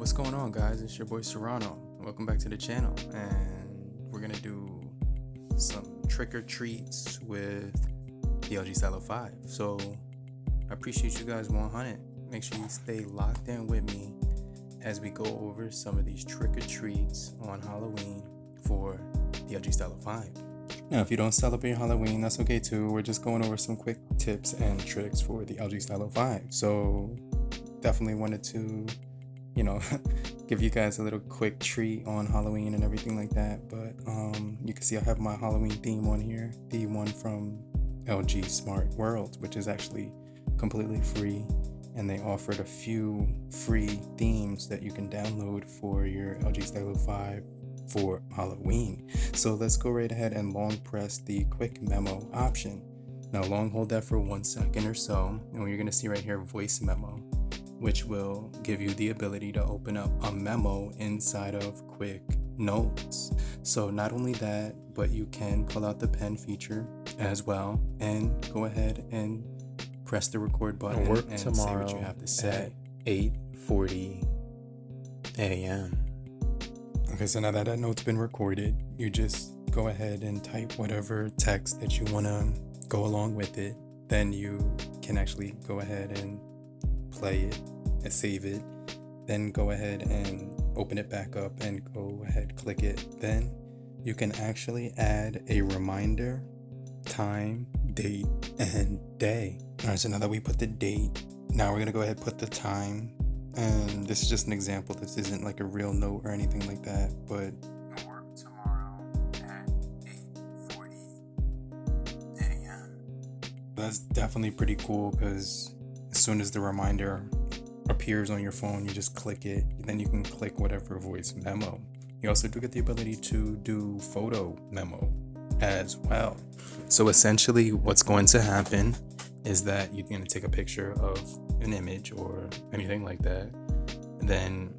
What's going on, guys? It's your boy Serrano. Welcome back to the channel, and we're gonna do some trick or treats with the LG STYLO 5. So I appreciate you guys 100. Make sure you stay locked in with me as we go over some of these trick or treats on Halloween for the LG STYLO 5. Now, if you don't celebrate Halloween, that's okay too. We're just going over some quick tips and tricks for the LG STYLO 5. So definitely wanted to, give you guys a little quick treat on Halloween and everything like that. But you can see I have my Halloween theme on here, the one from LG Smart World, which is actually completely free. And they offered a few free themes that you can download for your LG STYLO 5 for Halloween. So let's go right ahead and long press the quick memo option. Now long hold that for 1 second or so, and you're gonna see right here voice memo, which will give you the ability to open up a memo inside of quick notes. So not only that, but you can pull out the pen feature as well and go ahead and press the record button and say what you have to say. At 8:40 a.m. Okay, so now that note's been recorded, you just go ahead and type whatever text that you want to go along with it. Then you can actually go ahead and play it and save it. Then go ahead and open it back up and go ahead, click it. Then you can actually add a reminder, time, date, and day. All right, so now that we put the date, now we're gonna go ahead and put the time. And this is just an example. This isn't like a real note or anything like that, but I work tomorrow at 8:40 a.m. That's definitely pretty cool because as soon as the reminder appears on your phone, you just click it. Then you can click whatever voice memo. You also do get the ability to do photo memo as well. So essentially what's going to happen is that you're going to take a picture of an image or anything like that, and then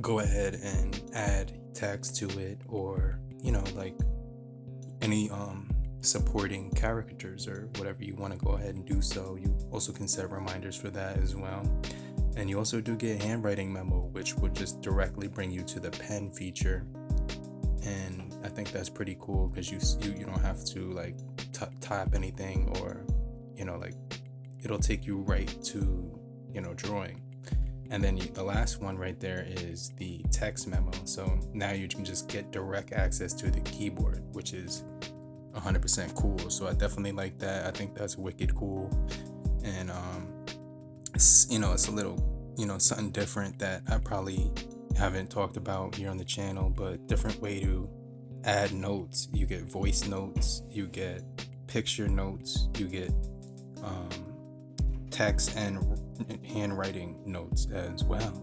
go ahead and add text to it, or like any supporting characters or whatever you want to go ahead and do. So you also can set reminders for that as well. And you also do get handwriting memo, which would just directly bring you to the pen feature. And I think that's pretty cool because you don't have to like type anything, or like it'll take you right to drawing. And then the last one right there is the text memo. So now you can just get direct access to the keyboard, which is 100% cool. So I definitely like that. I think that's wicked cool. And it's a little something different that I probably haven't talked about here on the channel, but different way to add notes. You get voice notes, you get picture notes, you get text and handwriting notes as well.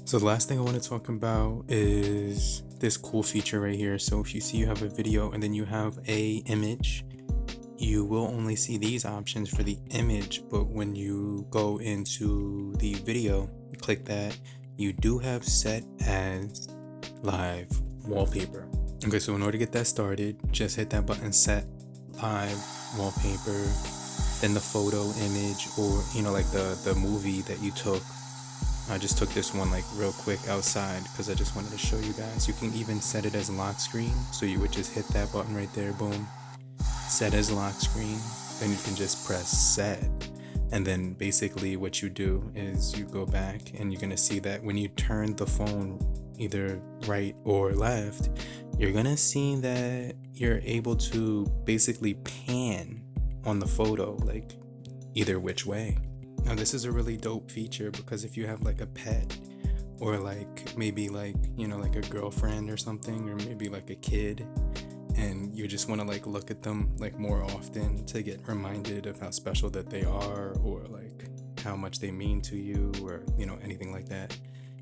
So the last thing I want to talk about is this cool feature right here. So if you see you have a video and then you have a image, you will only see these options for the image, but when you go into the video, click that, you do have set as live wallpaper. Okay, so in order to get that started, just hit that button, set live wallpaper, then the photo image, or like the movie that you took. I just took this one like real quick outside because I just wanted to show you guys. You can even set it as lock screen, so you would just hit that button right there, boom, set as lock screen. Then you can just press set, and then basically what you do is you go back and you're gonna see that when you turn the phone either right or left, you're gonna see that you're able to basically pan on the photo, like either which way. Now this is a really dope feature because if you have like a pet, or like maybe like like a girlfriend or something, or maybe like a kid, and you just want to like look at them like more often to get reminded of how special that they are, or like how much they mean to you, or anything like that,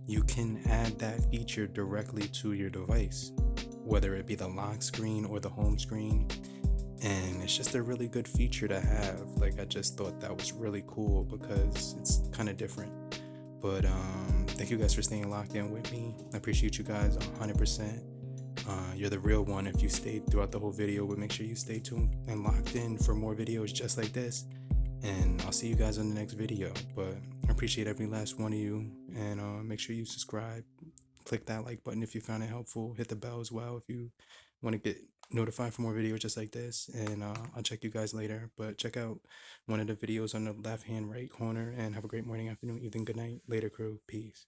you can add that feature directly to your device, whether it be the lock screen or the home screen. And it's just a really good feature to have. Like, I just thought that was really cool because it's kind of different. But thank you guys for staying locked in with me. I appreciate you guys 100%. You're the real one if you stayed throughout the whole video, but make sure you stay tuned and locked in for more videos just like this. And I'll see you guys on the next video. But I appreciate appreciate every last one of you. And make sure you subscribe. Click that like button if you found it helpful. Hit the bell as well if you want to get notified for more videos just like this. And I'll check you guys later. But check out one of the videos on the left hand right corner. And have a great morning, afternoon, evening, good night. Later, crew. Peace.